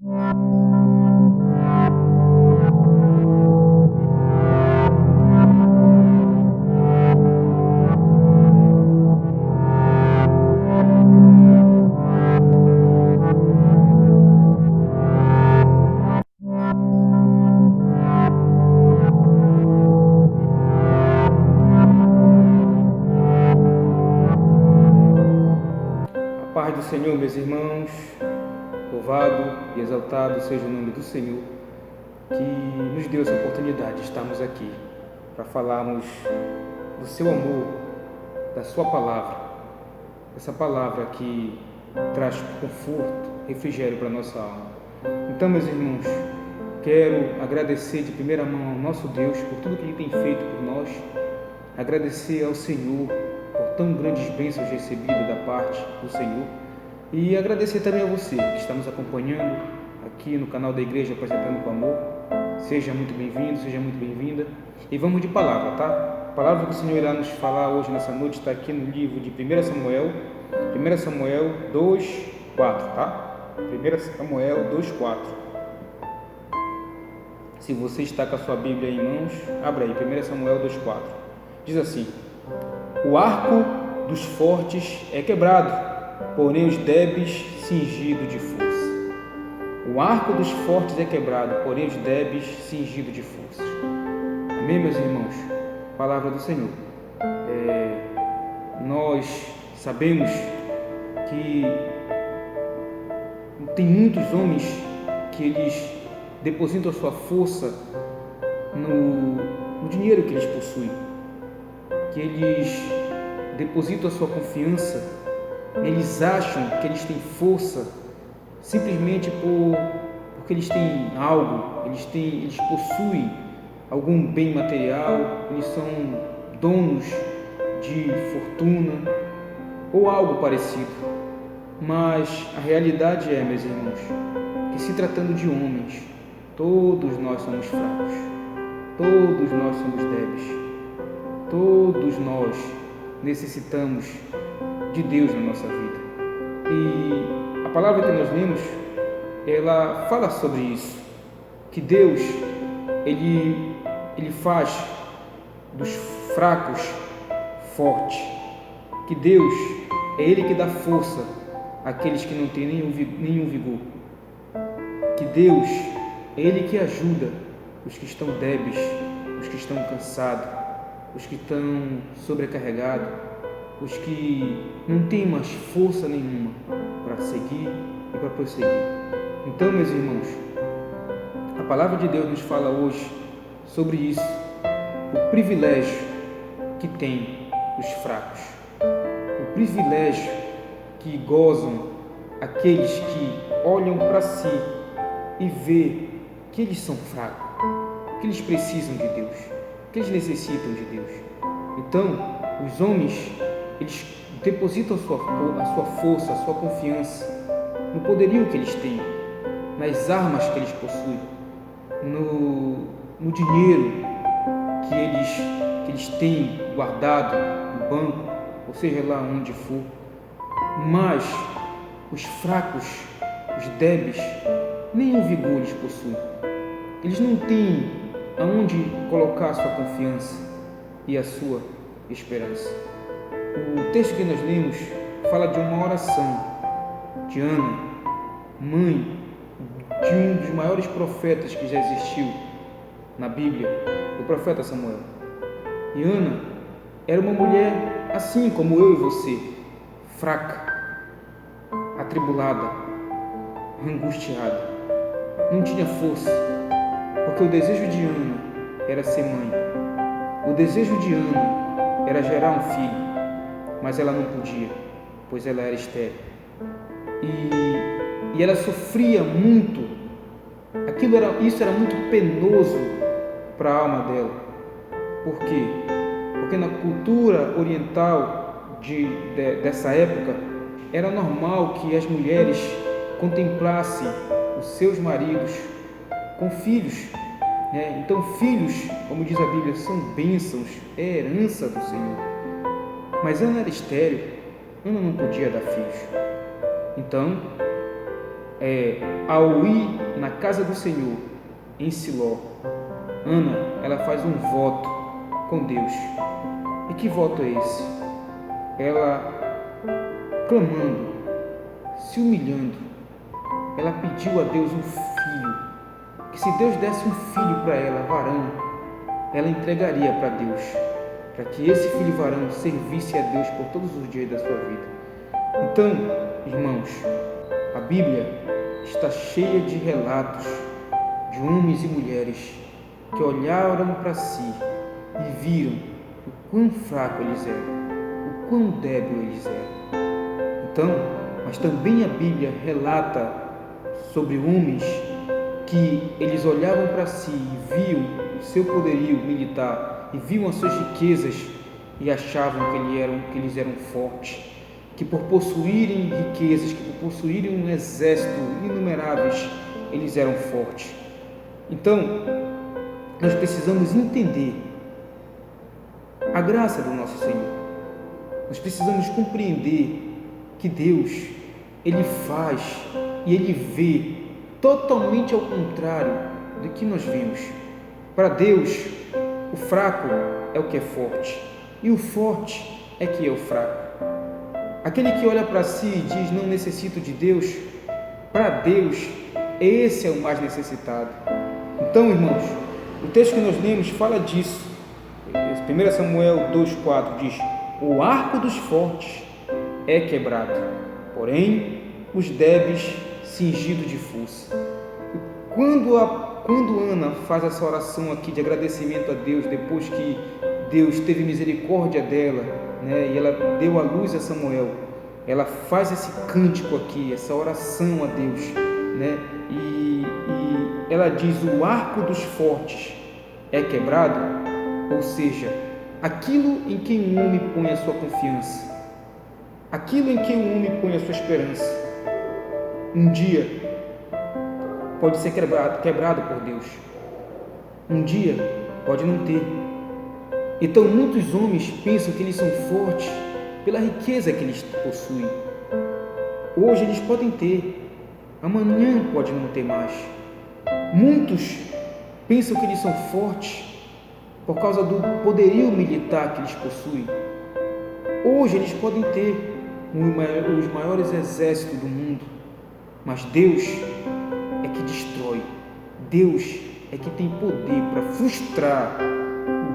Paz do Senhor, meus irmãos, louvado e exaltado seja o nome do Senhor, que nos deu essa oportunidade de estarmos aqui para falarmos do seu amor, da sua palavra, essa palavra que traz conforto, refrigério para a nossa alma. Então, meus irmãos, quero agradecer de primeira mão ao nosso Deus por tudo que Ele tem feito por nós, agradecer ao Senhor por tão grandes bênçãos recebidas da parte do Senhor e agradecer também a você que está nos acompanhando aqui no canal da Igreja Apresentando com Amor. Seja muito bem-vindo, seja muito bem-vinda e vamos de palavra, tá? A palavra que o Senhor irá nos falar hoje nessa noite está aqui no livro de 1 Samuel 2, 4, tá? 1 Samuel 2, 4. Se você está com a sua Bíblia em mãos, abra aí, 1 Samuel 2, 4. Diz assim: o arco dos fortes é quebrado, porém os débeis cingido de força. O arco dos fortes é quebrado, porém os débeis cingido de força. Amém, meus irmãos? Palavra do Senhor. Nós sabemos que tem muitos homens que eles depositam a sua força no dinheiro que eles possuem, que eles depositam a sua confiança, eles acham que eles têm força simplesmente porque eles têm algo, eles possuem algum bem material, eles são donos de fortuna ou algo parecido. Mas a realidade é, meus irmãos, que se tratando de homens, todos nós somos fracos, todos nós somos débeis, todos nós necessitamos de Deus na nossa vida. E a palavra que nós lemos, ela fala sobre isso, que Deus, Ele faz dos fracos fortes, que Deus é Ele que dá força àqueles que não têm nenhum vigor, que Deus é Ele que ajuda os que estão débeis, os que estão cansados, os que estão sobrecarregados, os que não têm mais força nenhuma para seguir e para prosseguir. Então, meus irmãos, a palavra de Deus nos fala hoje sobre isso, o privilégio que tem os fracos, o privilégio que gozam aqueles que olham para si e vê que eles são fracos, que eles precisam de Deus, que eles necessitam de Deus. Então, os homens, eles depositam a sua força, a sua confiança no poderio que eles têm, nas armas que eles possuem, no dinheiro que eles têm guardado no banco, ou seja lá onde for. Mas os fracos, os débeis, nenhum vigor eles possuem. Eles não têm aonde colocar a sua confiança e a sua esperança. O texto que nós lemos fala de uma oração de Ana, mãe de um dos maiores profetas que já existiu na Bíblia, o profeta Samuel. E Ana era uma mulher assim como eu e você, fraca, atribulada, angustiada, não tinha força, porque o desejo de Ana era ser mãe, o desejo de Ana era gerar um filho, mas ela não podia, pois ela era estéril. E ela sofria muito. Isso era muito penoso para a alma dela. Por quê? Porque na cultura oriental dessa época, era normal que as mulheres contemplassem os seus maridos com filhos. Então, filhos, como diz a Bíblia, são bênçãos, é herança do Senhor. Mas Ana era estéril, Ana não podia dar filhos. Então, ao ir na casa do Senhor, em Siló, Ana, ela faz um voto com Deus. E que voto é esse? Ela, clamando, se humilhando, ela pediu a Deus um filho, que se Deus desse um filho para ela, varão, ela entregaria para Deus, para que esse filho varão servisse a Deus por todos os dias da sua vida. Então, irmãos, a Bíblia está cheia de relatos de homens e mulheres que olharam para si e viram o quão fraco eles eram, o quão débil eles eram. Então, mas também a Bíblia relata sobre homens que eles olhavam para si e viam o seu poderio militar e viam as suas riquezas e achavam que eles eram fortes, que por possuírem riquezas, que por possuírem um exército inumeráveis, eles eram fortes. Então, nós precisamos entender a graça do nosso Senhor. Nós precisamos compreender que Deus, Ele faz e Ele vê totalmente ao contrário do que nós vemos. Para Deus, o fraco é o que é forte, e o forte é que é o fraco. Aquele que olha para si e diz, não necessito de Deus, para Deus, esse é o mais necessitado. Então, irmãos, o texto que nós lemos fala disso. 1 Samuel 2,4 diz, o arco dos fortes é quebrado, porém os débeis cingido de força. Quando Ana faz essa oração aqui de agradecimento a Deus, depois que Deus teve misericórdia dela, e ela deu à luz a Samuel, ela faz esse cântico aqui, essa oração a Deus, e ela diz, o arco dos fortes é quebrado, ou seja, aquilo em que um homem põe a sua confiança, aquilo em que um homem põe a sua esperança, um dia pode ser quebrado por Deus, um dia pode não ter. Então muitos homens pensam que eles são fortes pela riqueza que eles possuem. Hoje eles podem ter, amanhã pode não ter mais. Muitos pensam que eles são fortes por causa do poderio militar que eles possuem. Hoje eles podem ter os maiores exércitos do mundo, mas Deus é que destrói. Deus é que tem poder para frustrar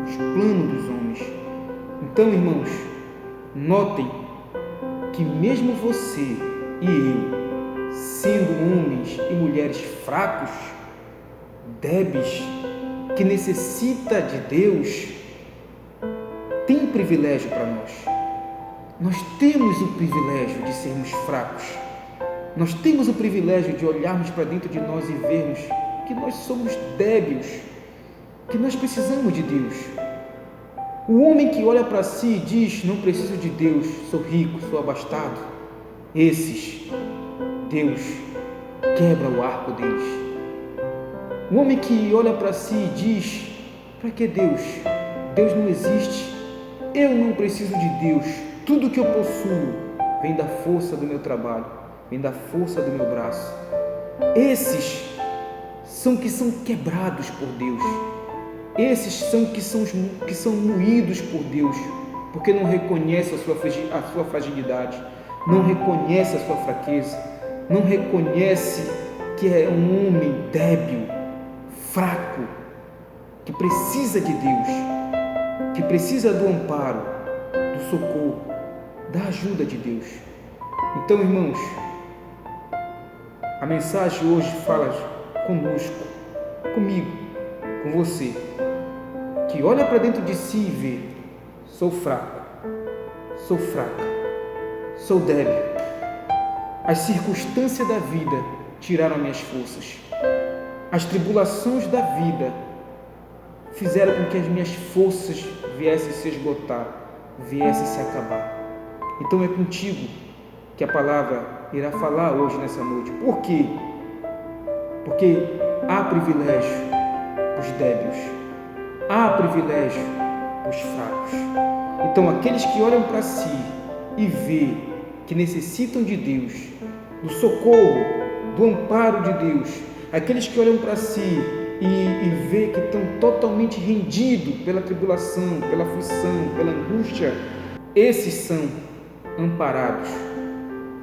os planos dos homens. Então, irmãos, notem que mesmo você e eu, sendo homens e mulheres fracos, débeis, que necessita de Deus, tem um privilégio para nós. Nós temos o privilégio de sermos fracos. Nós temos o privilégio de olharmos para dentro de nós e vermos que nós somos débeis, que nós precisamos de Deus. O homem que olha para si e diz, não preciso de Deus, sou rico, sou abastado, esses, Deus quebra o arco deles. O homem que olha para si e diz, para que Deus? Deus não existe, eu não preciso de Deus, tudo que eu possuo vem da força do meu trabalho, vem da força do meu braço. Esses são que são quebrados por Deus. Esses são que são moídos por Deus, porque não reconhece a sua fragilidade, não reconhece a sua fraqueza, não reconhece que é um homem débil, fraco, que precisa de Deus, que precisa do amparo, do socorro, da ajuda de Deus. Então, irmãos, a mensagem hoje fala conosco, comigo, com você, que olha para dentro de si e vê, sou fraco, sou fraca, sou débil. As circunstâncias da vida tiraram minhas forças. As tribulações da vida fizeram com que as minhas forças viessem se esgotar, viessem se acabar. Então é contigo que a palavra irá falar hoje nessa noite. Por quê? Porque há privilégio para os débeis, há privilégio para os fracos. Então aqueles que olham para si e vê que necessitam de Deus, do socorro, do amparo de Deus, aqueles que olham para si e vê que estão totalmente rendidos pela tribulação, pela aflição, pela angústia, esses são amparados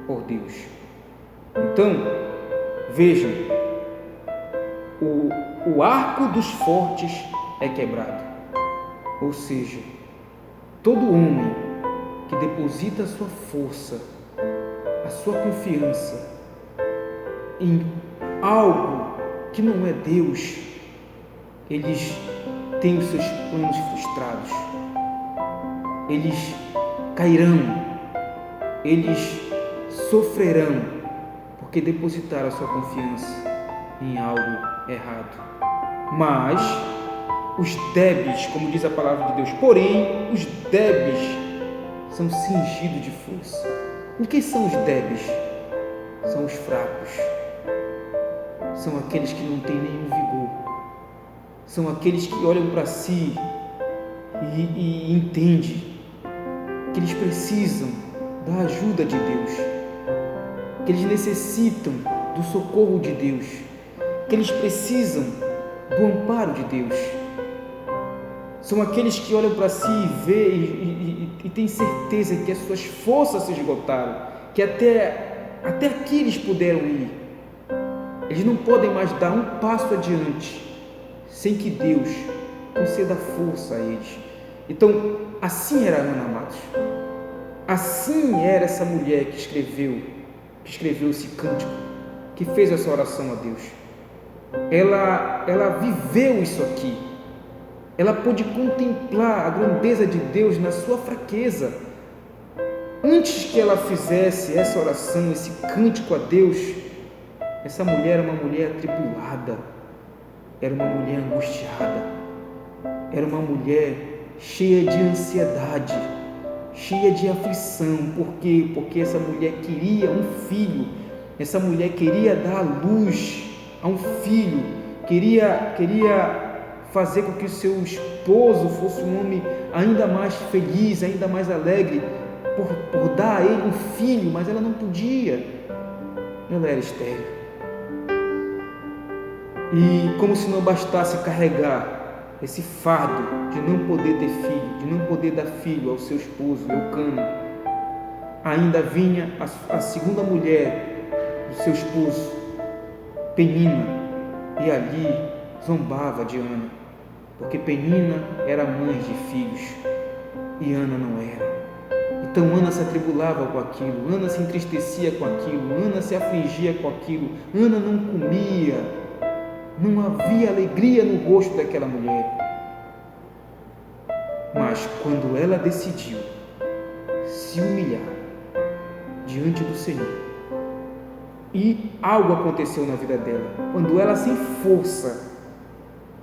por Deus. Então, vejam, o arco dos fortes é quebrado, ou seja, todo homem que deposita a sua força, a sua confiança em algo que não é Deus, eles têm os seus planos frustrados, eles cairão, eles sofrerão, porque depositaram a sua confiança em algo errado. Mas os débeis, como diz a palavra de Deus, porém os débeis são cingidos de força. E quem são os débeis? São os fracos, são aqueles que não têm nenhum vigor, são aqueles que olham para si e entendem que eles precisam da ajuda de Deus, que eles necessitam do socorro de Deus, que eles precisam do amparo de Deus. São aqueles que olham para si e veem e têm certeza que as suas forças se esgotaram, que até aqui eles puderam ir. Eles não podem mais dar um passo adiante sem que Deus conceda força a eles. Então, assim era Ana, amados. Assim era essa mulher que escreveu esse cântico, que fez essa oração a Deus. Ela viveu isso aqui. Ela pôde contemplar a grandeza de Deus na sua fraqueza. Antes que ela fizesse essa oração, esse cântico a Deus, essa mulher era uma mulher atribulada, era uma mulher angustiada, era uma mulher cheia de ansiedade, cheia de aflição. Por quê? Porque essa mulher queria um filho, essa mulher queria dar luz a um filho, queria fazer com que o seu esposo fosse um homem ainda mais feliz, ainda mais alegre, por dar a ele um filho, mas ela não podia, ela era estéril. E como se não bastasse carregar esse fardo de não poder ter filho, de não poder dar filho ao seu esposo, Eucana, ainda vinha a segunda mulher do seu esposo, Penina, e ali zombava de Ana, porque Penina era mãe de filhos e Ana não era. Então Ana se atribulava com aquilo, Ana se entristecia com aquilo, Ana se afligia com aquilo, Ana não comia, não havia alegria no rosto daquela mulher. Mas quando ela decidiu se humilhar diante do Senhor, e algo aconteceu na vida dela, quando ela sem força,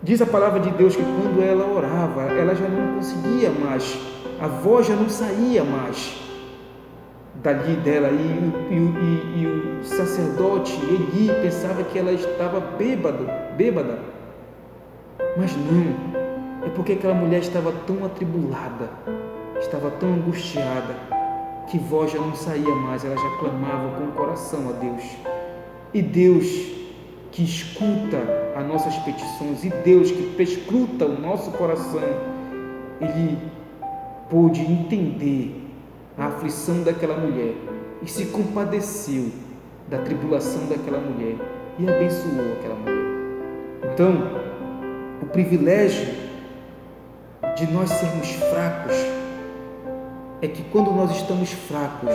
diz a palavra de Deus que quando ela orava, ela já não conseguia mais, a voz já não saía mais dali dela, e o sacerdote Eli pensava que ela estava bêbada, mas não, é porque aquela mulher estava tão atribulada, estava tão angustiada, que voz já não saía mais, ela já clamava com o coração a Deus. E Deus que escuta as nossas petições, e Deus que perscruta o nosso coração, Ele pôde entender a aflição daquela mulher e se compadeceu da tribulação daquela mulher e abençoou aquela mulher. Então, o privilégio de nós sermos fracos é que quando nós estamos fracos,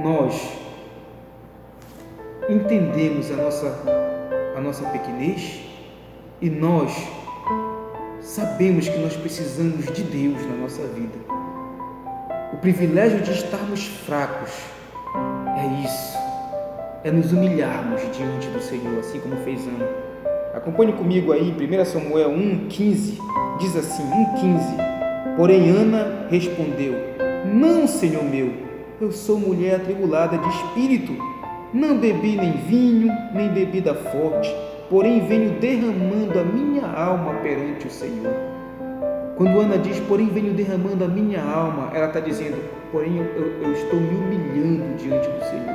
nós entendemos a nossa pequenez e nós sabemos que nós precisamos de Deus na nossa vida. O privilégio de estarmos fracos é isso, é nos humilharmos diante do Senhor, assim como fez Ana. Acompanhe comigo aí, 1 Samuel 1,15, diz assim, 1,15: Porém Ana respondeu: Não, Senhor meu, eu sou mulher atribulada de espírito, não bebi nem vinho, nem bebida forte, porém venho derramando a minha alma perante o Senhor. Quando Ana diz, porém venho derramando a minha alma, ela está dizendo, porém eu estou me humilhando diante do Senhor.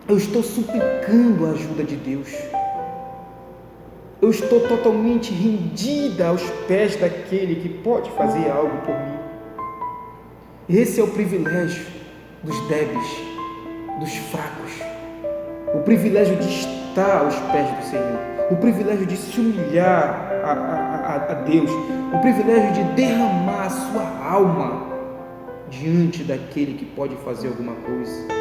Eu estou suplicando a ajuda de Deus. Eu estou totalmente rendida aos pés daquele que pode fazer algo por mim. Esse é o privilégio dos débeis, dos fracos. O privilégio de estar aos pés do Senhor. O privilégio de se humilhar a Deus. O privilégio de derramar a sua alma diante daquele que pode fazer alguma coisa.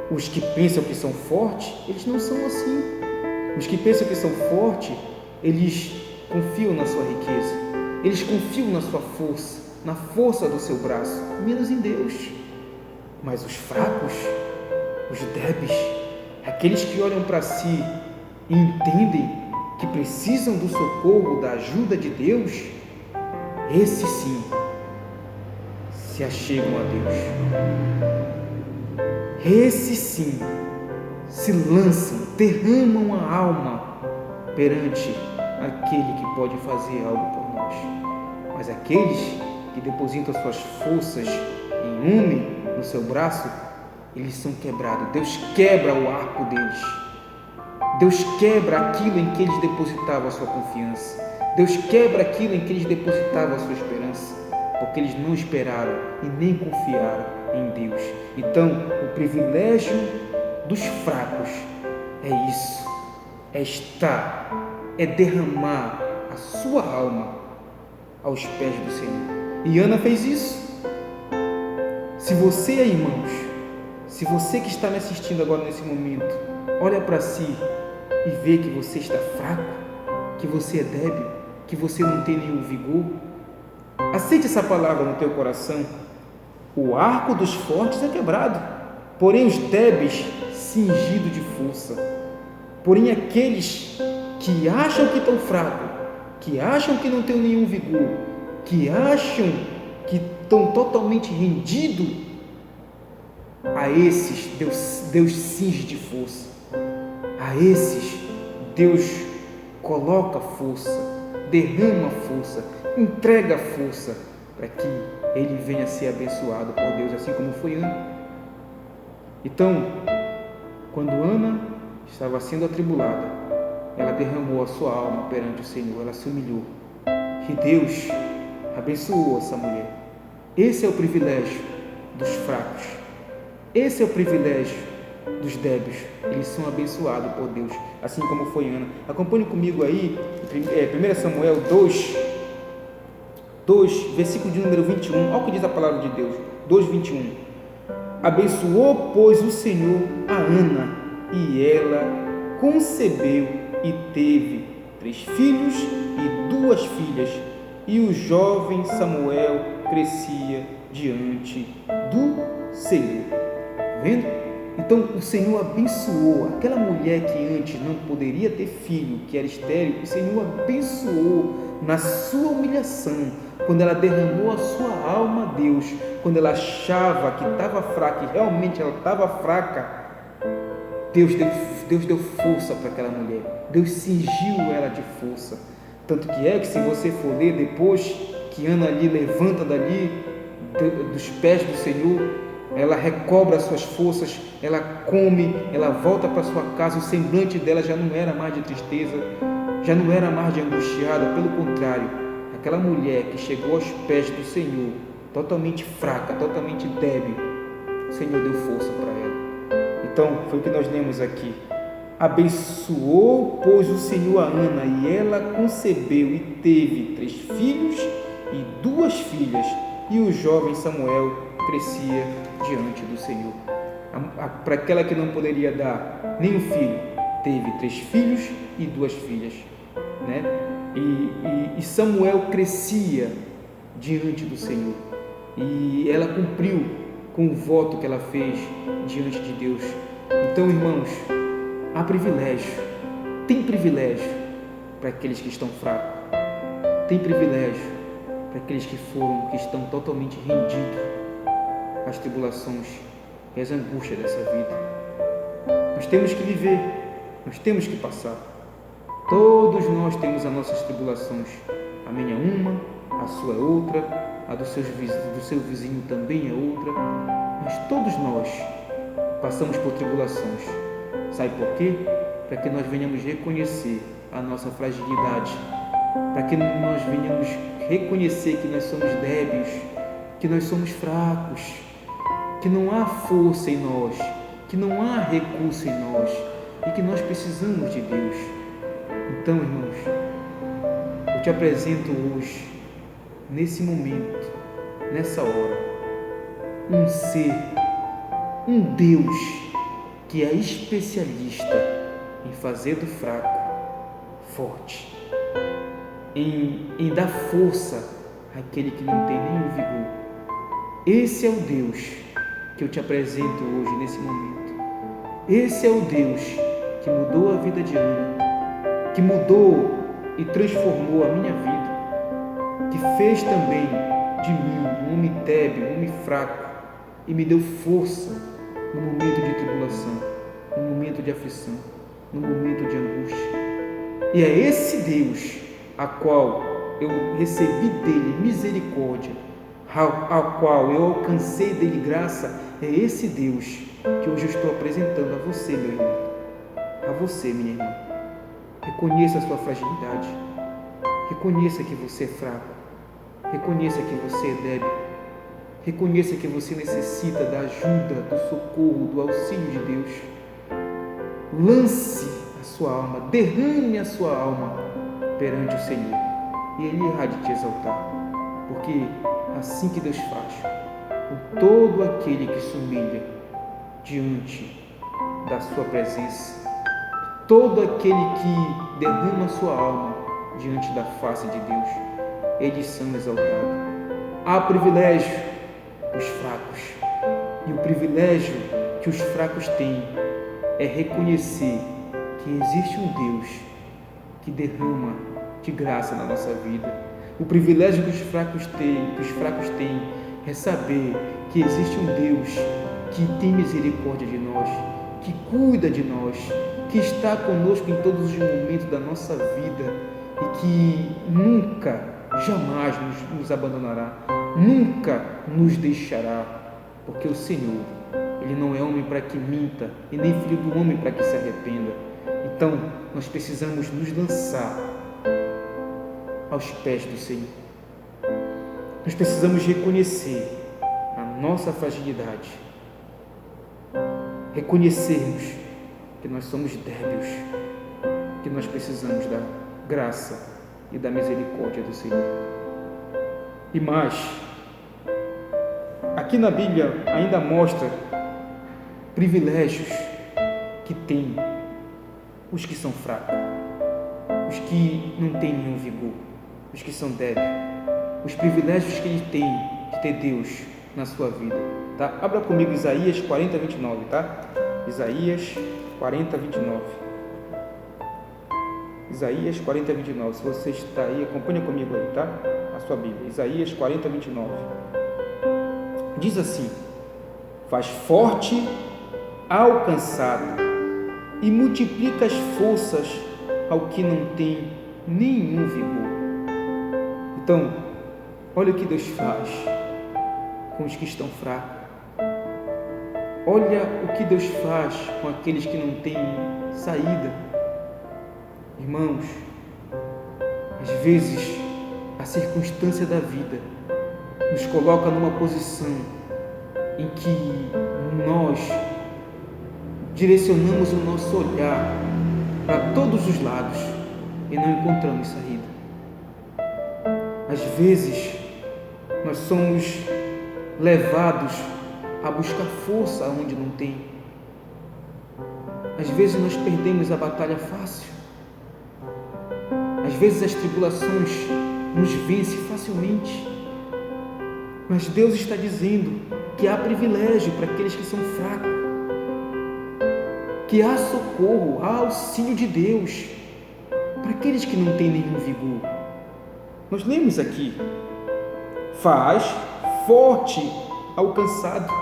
Os que pensam que são fortes, eles não são assim. Os que pensam que são fortes, eles confiam na sua riqueza, eles confiam na sua força, na força do seu braço, menos em Deus. Mas os fracos, os débeis, aqueles que olham para si e entendem que precisam do socorro, da ajuda de Deus, esses sim se achegam a Deus. Esses sim se lançam, derramam a alma perante aquele que pode fazer algo por nós. Mas aqueles que depositam suas forças em homem, no seu braço, eles são quebrados. Deus quebra o arco deles. Deus quebra aquilo em que eles depositavam a sua confiança. Deus quebra aquilo em que eles depositavam a sua esperança, porque eles não esperaram e nem confiaram em Deus. Então, o privilégio dos fracos é isso, é estar, é derramar a sua alma aos pés do Senhor. E Ana fez isso. Se você, irmãos, se você que está me assistindo agora nesse momento, olha para si e vê que você está fraco, que você é débil, que você não tem nenhum vigor, aceite essa palavra no teu coração. O arco dos fortes é quebrado, porém os débeis cingido de força. Porém aqueles que acham que estão fracos, que acham que não têm nenhum vigor, que acham que estão totalmente rendidos, a esses Deus cinge de força. A esses Deus coloca força, derrama força, entrega força para que ele venha a ser abençoado por Deus, assim como foi Ana. Então, quando Ana estava sendo atribulada, ela derramou a sua alma perante o Senhor, ela se humilhou, e Deus abençoou essa mulher. Esse é o privilégio dos fracos, esse é o privilégio dos débeis, eles são abençoados por Deus, assim como foi Ana. Acompanhe comigo aí, 1 Samuel 2, versículo de número 21, olha o que diz a palavra de Deus, 2:21. Abençoou, pois, o Senhor a Ana, e ela concebeu e teve 3 filhos e 2 filhas, e o jovem Samuel crescia diante do Senhor. Vendo? Então o Senhor abençoou aquela mulher que antes não poderia ter filho, que era estéril. O Senhor abençoou na sua humilhação, quando ela derramou a sua alma a Deus, quando ela achava que estava fraca e realmente ela estava fraca. Deus deu força para aquela mulher, Deus cingiu ela de força. Tanto que é que, se você for ler depois que Ana ali levanta dali dos pés do Senhor, ela recobra as suas forças, ela come, ela volta para sua casa, o semblante dela já não era mais de tristeza, já não era mais de angustiada, pelo contrário, aquela mulher que chegou aos pés do Senhor, totalmente fraca, totalmente débil, o Senhor deu força para ela. Então, foi o que nós lemos aqui. Abençoou, pois, o Senhor a Ana, e ela concebeu e teve 3 filhos e 2 filhas, e o jovem Samuel crescia diante do Senhor. Para aquela que não poderia dar nenhum filho, teve 3 filhos e 2 filhas, né? E Samuel crescia diante do Senhor, e ela cumpriu com o voto que ela fez diante de Deus. Então, irmãos, há privilégio, tem privilégio para aqueles que estão fracos, tem privilégio para aqueles que estão totalmente rendidos às tribulações e às angústias dessa vida. Nós temos que viver, nós temos que passar. Todos nós temos as nossas tribulações. A minha é uma, a sua é outra, a do seu vizinho também é outra, mas todos nós passamos por tribulações. Sabe por quê? Para que nós venhamos reconhecer a nossa fragilidade, para que nós venhamos reconhecer que nós somos débeis, que nós somos fracos, que não há força em nós, que não há recurso em nós e que nós precisamos de Deus. Então, irmãos, eu te apresento hoje, nesse momento, nessa hora, um ser, um Deus que é especialista em fazer do fraco forte, em dar força àquele que não tem nenhum vigor. Esse é o Deus que eu te apresento hoje, nesse momento. Esse é o Deus que mudou a vida de Ana, que mudou e transformou a minha vida, que fez também de mim um homem débil, um homem fraco, e me deu força no momento de tribulação, no momento de aflição, no momento de angústia. E é esse Deus a qual eu recebi dele misericórdia, ao qual eu alcancei dele graça. É esse Deus que hoje eu estou apresentando a você, meu irmão, a você, minha irmã. Reconheça a sua fragilidade, reconheça que você é fraco, reconheça que você é débil, reconheça que você necessita da ajuda, do socorro, do auxílio de Deus. Lance a sua alma, derrame a sua alma perante o Senhor, e Ele irá de te exaltar, porque assim que Deus faz com todo aquele que se humilha diante da sua presença, todo aquele que derrama a sua alma diante da face de Deus, eles são exaltados. Há privilégio os fracos, e o privilégio que os fracos têm é reconhecer que existe um Deus que derrama de graça na nossa vida. O privilégio que os fracos têm é saber que existe um Deus que tem misericórdia de nós, que cuida de nós, que está conosco em todos os momentos da nossa vida e que nunca, jamais nos abandonará, nunca nos deixará, porque o Senhor, Ele não é homem para que minta e nem filho do homem para que se arrependa. Então, nós precisamos nos lançar aos pés do Senhor. Nós precisamos reconhecer a nossa fragilidade, reconhecermos que nós somos débeis, que nós precisamos da graça e da misericórdia do Senhor. E mais, aqui na Bíblia ainda mostra privilégios que têm os que são fracos, os que não têm nenhum vigor, os que são débeis, os privilégios que ele tem de ter Deus na sua vida, tá? Abra comigo Isaías 40, 29, tá? Isaías 40, 29. Isaías 40, 29. Se você está aí, acompanha comigo aí, tá? A sua Bíblia. Isaías 40, 29. Diz assim: faz forte ao cansado e multiplica as forças ao que não tem nenhum vigor. Então, olha o que Deus faz com os que estão fracos. Olha o que Deus faz com aqueles que não têm saída. Irmãos, às vezes a circunstância da vida nos coloca numa posição em que nós direcionamos o nosso olhar para todos os lados e não encontramos saída. Às vezes nós somos levados a buscar força onde não tem. Às vezes nós perdemos a batalha fácil. Às vezes as tribulações nos vencem facilmente. Mas Deus está dizendo que há privilégio para aqueles que são fracos, que há socorro, há auxílio de Deus para aqueles que não têm nenhum vigor. Nós lemos aqui: faz forte ao cansado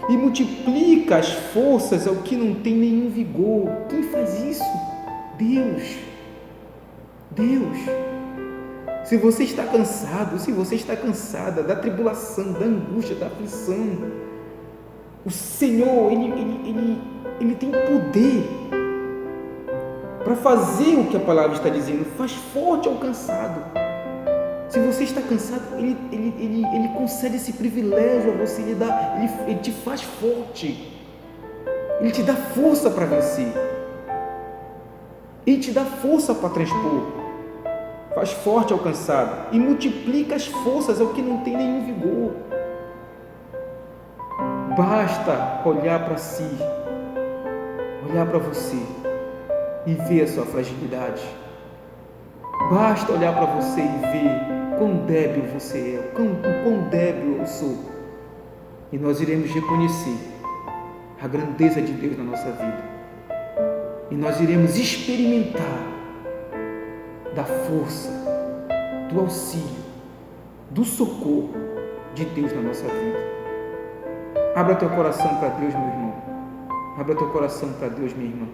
e multiplica as forças ao que não tem nenhum vigor. Quem faz isso? Deus. Deus. Se você está cansado, se você está cansada da tribulação, da angústia, da aflição, O Senhor, Ele tem poder para fazer o que a palavra está dizendo. Faz forte ao cansado. Se você está cansado, Ele concede esse privilégio a você, Ele te faz forte, Ele te dá força para vencer, Ele te dá força para transpor. Faz forte ao cansado e multiplica as forças ao que não tem nenhum vigor. Basta olhar para si, olhar para você e ver a sua fragilidade. Basta olhar para você e ver quão débil você é, quão débil eu sou. E nós iremos reconhecer a grandeza de Deus na nossa vida. E nós iremos experimentar da força, do auxílio, do socorro de Deus na nossa vida. Abra teu coração para Deus, meu irmão. Abra teu coração para Deus, minha irmã.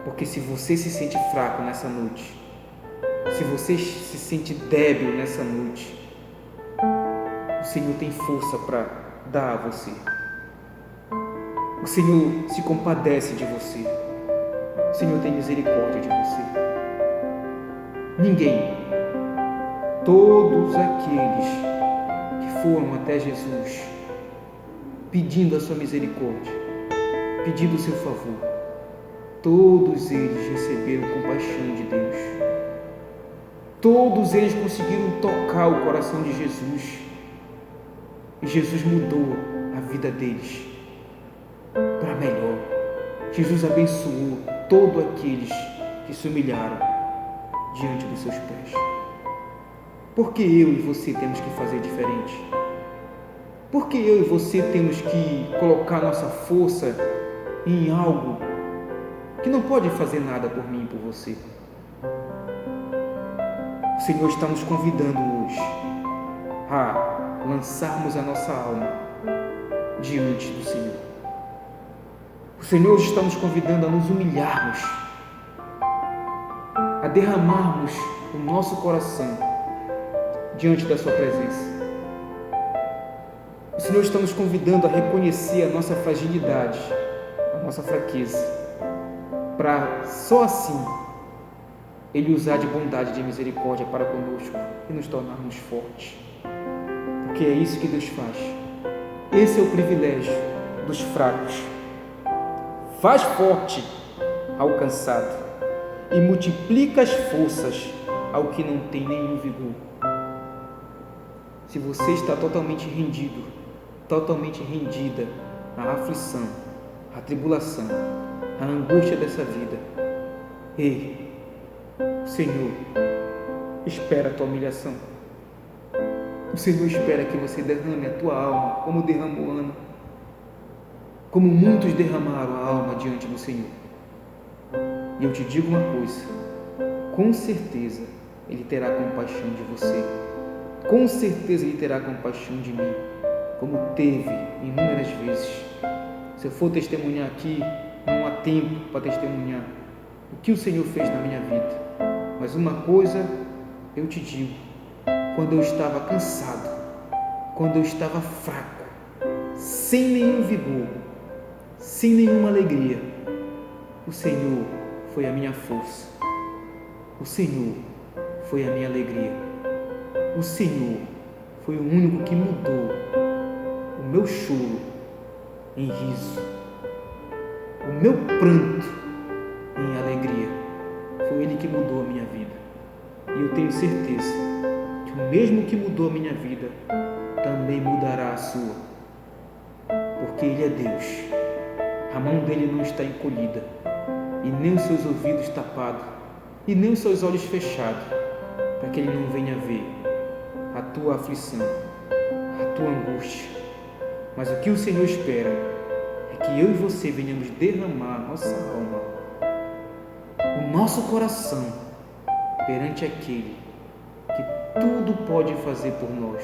Porque se você se sente fraco nessa noite, se você se sente débil nessa noite, o Senhor tem força para dar a você. O Senhor se compadece de você. O Senhor tem misericórdia de você. Ninguém, todos aqueles que foram até Jesus pedindo a sua misericórdia, pedindo o seu favor, todos eles receberam compaixão de Deus. Todos eles conseguiram tocar o coração de Jesus. E Jesus mudou a vida deles para melhor. Jesus abençoou todos aqueles que se humilharam diante dos seus pés. Por que eu e você temos que fazer diferente? Por que eu e você temos que colocar nossa força em algo que não pode fazer nada por mim e por você? O Senhor está nos convidando hoje a lançarmos a nossa alma diante do Senhor. O Senhor está nos convidando a nos humilharmos, a derramarmos o nosso coração diante da sua presença. O Senhor está nos convidando a reconhecer a nossa fragilidade, a nossa fraqueza, para só assim Ele usar de bondade e de misericórdia para conosco e nos tornarmos fortes. Porque é isso que Deus faz. Esse é o privilégio dos fracos. Faz forte ao cansado e multiplica as forças ao que não tem nenhum vigor. Se você está totalmente rendido, totalmente rendida à aflição, à tribulação, à angústia dessa vida, ei, o Senhor espera a tua humilhação. O Senhor espera que você derrame a tua alma, como derramou Ana, como muitos derramaram a alma diante do Senhor. E eu te digo uma coisa, com certeza Ele terá compaixão de você, com certeza Ele terá compaixão de mim, como teve inúmeras vezes. Se eu for testemunhar aqui, não há tempo para testemunhar o que o Senhor fez na minha vida. Mas uma coisa eu te digo, quando eu estava cansado, quando eu estava fraco, sem nenhum vigor, sem nenhuma alegria, o Senhor foi a minha força, o Senhor foi a minha alegria, o Senhor foi o único que mudou o meu choro em riso, o meu pranto em alegria. Foi Ele que mudou a minha vida. E eu tenho certeza que o mesmo que mudou a minha vida também mudará a sua, porque Ele é Deus. A mão dele não está encolhida, e nem os seus ouvidos tapados, e nem os seus olhos fechados, para que Ele não venha ver a tua aflição, a tua angústia. Mas o que o Senhor espera é que eu e você venhamos derramar a nossa alma, o nosso coração, perante aquele que tudo pode fazer por nós,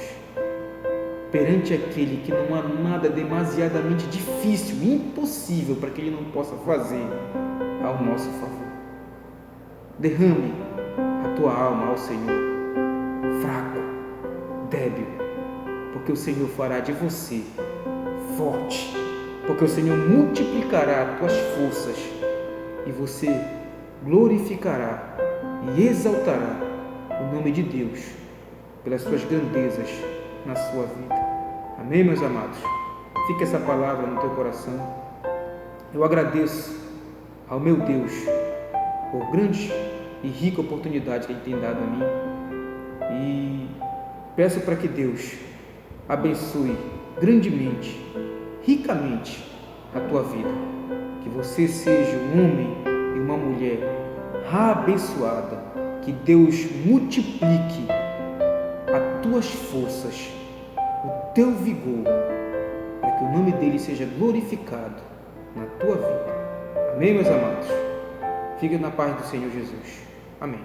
perante aquele que não há nada demasiadamente difícil, impossível para que Ele não possa fazer ao nosso favor. Derrame a tua alma ao Senhor, fraco, débil, porque o Senhor fará de você forte porque o Senhor multiplicará as tuas forças e você glorificará e exaltará o nome de Deus pelas suas grandezas na sua vida. Amém, meus amados? Fica essa palavra no teu coração. Eu agradeço ao meu Deus por grande e rica oportunidade que Ele tem dado a mim e peço para que Deus abençoe grandemente, ricamente a tua vida, que você seja um homem e uma mulher abençoada, que Deus multiplique as tuas forças, o teu vigor, para que o nome dele seja glorificado na tua vida. Amém, meus amados? Fique na paz do Senhor Jesus. Amém.